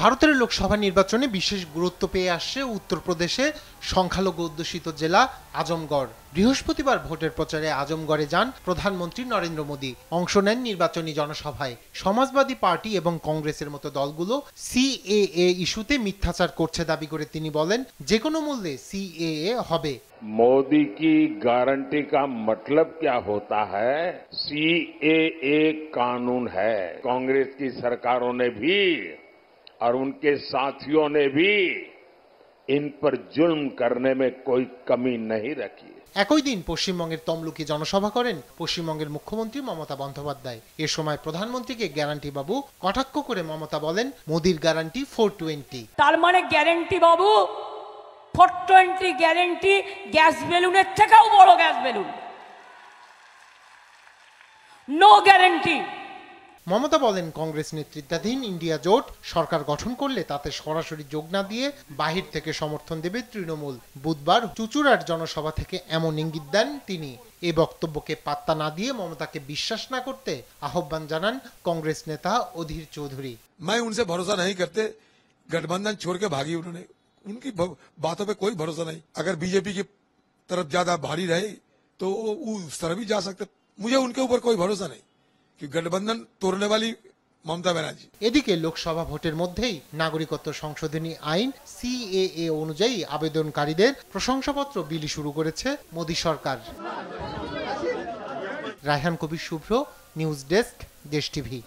ভারতের লোকসভা নির্বাচনে বিশেষ গুরুত্ব পেয়ে আসছে উত্তরপ্রদেশে সংখ্যালঘু অধ্যুষিত জেলা আজমগড়। বৃহস্পতিবার ভোটের প্রচারে আজমগড়ে যান প্রধানমন্ত্রী নরেন্দ্র মোদী। অংশ নেন নির্বাচনী জনসভায়। সমাজবাদী পার্টি এবং কংগ্রেসের মতো দলগুলো সিএএ ইস্যুতে মিথ্যাচার করছে দাবি করে তিনি বলেন, যে কোনো মূল্যে সিএএ হবে। मोदी की गारंटी का मतलब क्या होता है? सीएए कानून है। कांग्रेस की सरकारों ने भी और उनके साथियों ने भी इन पर जुल्म करने में कोई कमी नहीं रखी। একই দিন পশ্চিমবঙ্গের তমলুকে জনসভা করেন পশ্চিমবঙ্গের মুখ্যমন্ত্রী মমতা বন্দ্যোপাধ্যায়। এ সময় প্রধানমন্ত্রীকে গ্যারান্টি বাবু কটাক্ষ করে মমতা বলেন, মোদির গ্যারান্টি 420। তার মানে গ্যারান্টি বাবু 420 গ্যারান্টি গ্যাস বেলুনের থেকেও বড় gas balloon. No guarantee. Mamata বলেন, কংগ্রেস নেতৃত্বাধীন ইন্ডিয়া জোট সরকার গঠন করলে তাতে সরাসরি যোগ না দিয়ে বাহির থেকে সমর্থন দেবে তৃণমূল। বুধবার চুঁচুড়ার জনসভা থেকে এমন ইঙ্গিত দেন তিনি। এ বক্তব্যকে পাত্তা না দিয়ে মমতাকে বিশ্বাস না করতে আহ্বান জানান কংগ্রেস নেতা অধীর চৌধুরী। मैं उनसे भरोसा नहीं करते, गठबंधन छोड़ के भागी उन्होंने, उनकी बातों पे कोई भरोसा नहीं। अगर बीजेपी की तरफ ज्यादा भारी रहे तो उस तरफ भी जा सकते। मुझे उनके ऊपर कोई भरोसा नहीं कि गठबंधन तोड़ने वाली মমতা ব্যানার্জি। এদিকে লোকসভা ভোটের মধ্যেই নাগরিকত্ব সংশোধনী আইন সিএএ অনুযায়ী আবেদনকারীদের প্রশংসাপত্র বিলি শুরু করেছে মোদী সরকার। রায়হান কবির শুভ্র, নিউজ ডেস্ক, দেশ টিভি।